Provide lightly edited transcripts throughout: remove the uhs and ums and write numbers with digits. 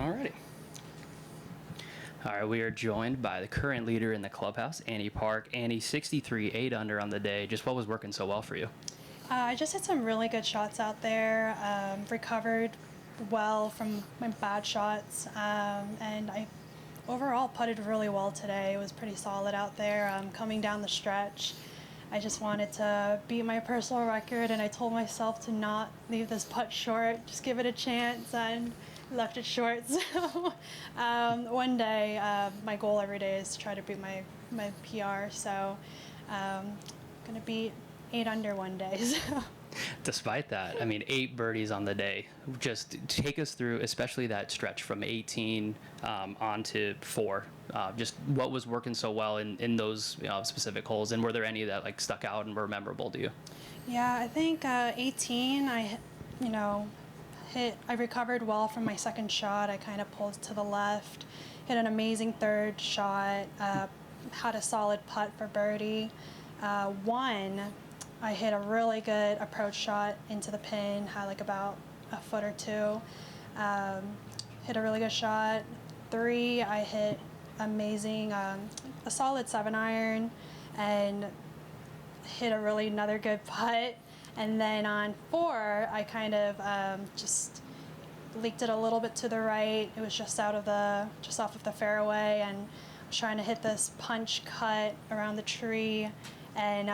Alrighty. All right, we are joined by the current leader in the clubhouse, Annie Park. Annie, 63, 8 under on the day. Just what was working so well for you? I just hit some really good shots out there, recovered well from my bad shots, and I overall putted really well today. It was pretty solid out there. Coming down the stretch, I just wanted to beat my personal record, and I told myself to not leave this putt short, just give it a chance, and left it short. So one day, my goal every day is to try to beat my PR, so going to beat 8 under one day. So. Despite that, I mean, 8 birdies on the day. Just take us through, especially that stretch from 18 on to 4. Just what was working so well in those specific holes, and were there any that like stuck out and were memorable to you? Yeah, I think 18. I recovered well from my second shot. I kind of pulled to the left, hit an amazing third shot, had a solid putt for birdie. 1. I hit a really good approach shot into the pin, had like about a foot or 2. Hit a really good shot. 3, I hit amazing, a solid 7-iron, and hit another good putt. And then on 4, I kind of just leaked it a little bit to the right. It was just off of the fairway, and I was trying to hit this punch cut around the tree, and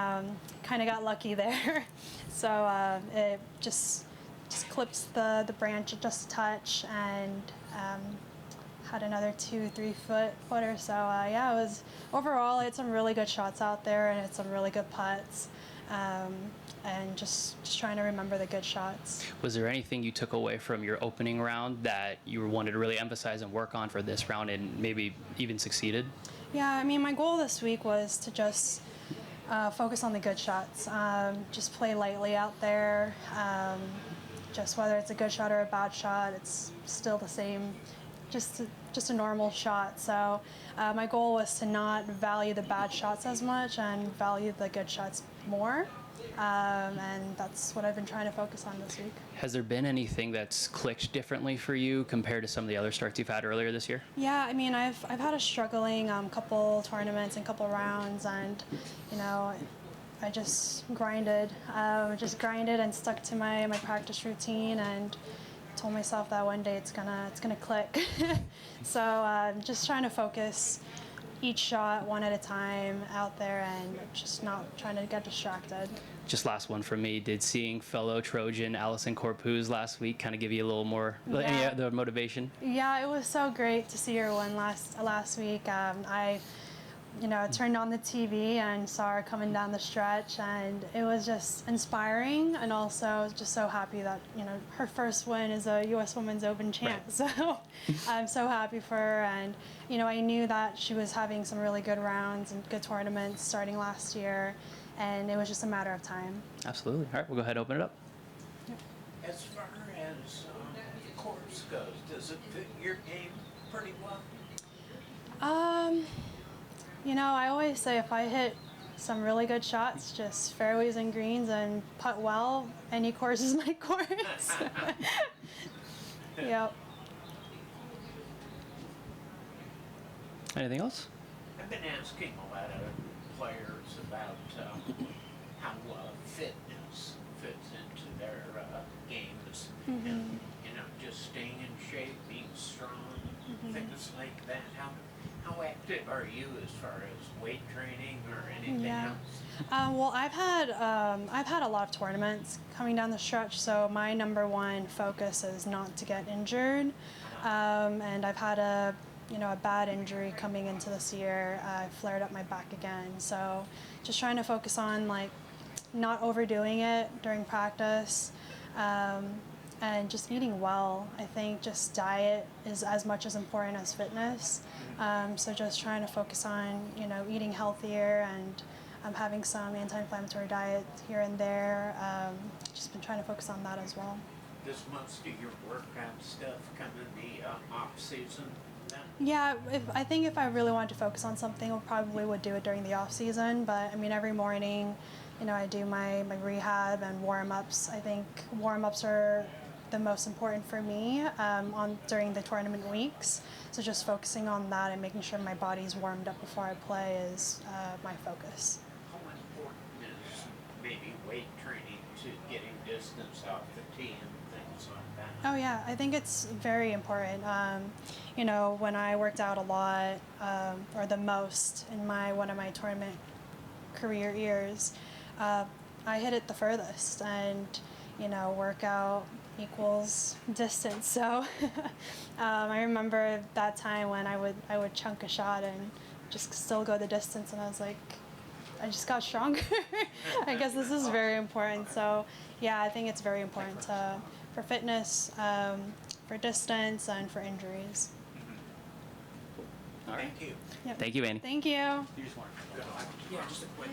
kind of got lucky there. So it just clipped the branch just a touch, and had another 2-3 footer. So yeah, it was overall. I had some really good shots out there, and had some really good putts. And just trying to remember the good shots. Was there anything you took away from your opening round that you wanted to really emphasize and work on for this round, and maybe even succeeded? Yeah, I mean, my goal this week was to just focus on the good shots. Just play lightly out there. Just whether it's a good shot or a bad shot, it's still the same. Just a normal shot. So my goal was to not value the bad shots as much and value the good shots more. And that's what I've been trying to focus on this week. Has there been anything that's clicked differently for you compared to some of the other starts you've had earlier this year? Yeah, I mean, I've had a struggling couple tournaments and couple rounds, and I just grinded and stuck to my practice routine, and told myself that one day it's gonna click. So just trying to focus each shot one at a time out there, and just not trying to get distracted. Just last one from me. Did seeing fellow Trojan Allisen Corpuz last week kind of give you a little more any other motivation? Yeah, it was so great to see her win last week. I turned on the TV and saw her coming down the stretch, and it was just inspiring, and also just so happy that her first win is a U.S. Women's Open champ. Right. So I'm so happy for her, and I knew that she was having some really good rounds and good tournaments starting last year, and it was just a matter of time. Absolutely. All right, we'll go ahead and open it up. Yep. As far as the course goes, does it fit your game pretty well? I always say if I hit some really good shots, just fairways and greens, and putt well, any course is my course. Yep. Anything else? I've been asking a lot of players about how fitness fits into their games, and just staying in shape, being strong, things like that. How active are you as far as weight training or anything else? Well, I've had a lot of tournaments coming down the stretch, so my number one focus is not to get injured. And I've had a bad injury coming into this year. I flared up my back again, so just trying to focus on not overdoing it during practice. And just eating well. I think just diet is as much as important as fitness. So just trying to focus on, eating healthier, and having some anti-inflammatory diet here and there. Just been trying to focus on that as well. Does most of your workout stuff come in the off season then? Yeah, I think if I really wanted to focus on something, I probably would do it during the off season. But I mean, every morning, I do my rehab and warm-ups. I think warm-ups are the most important for me during the tournament weeks. So just focusing on that and making sure my body's warmed up before I play is my focus. How important is maybe weight training to getting distance off the tee and things like that? Oh yeah, I think it's very important. You know, when I worked out a lot, or the most in one of my tournament career years, I hit it the furthest, and you know, workout equals distance. So I remember that time when I would chunk a shot and just still go the distance, and I was like, I just got stronger. I guess this is very important. So yeah, I think it's very important for fitness, for distance, and for injuries. All right. Thank you. Yep. Thank you, Annie. Thank you. You just want Yeah, just a quick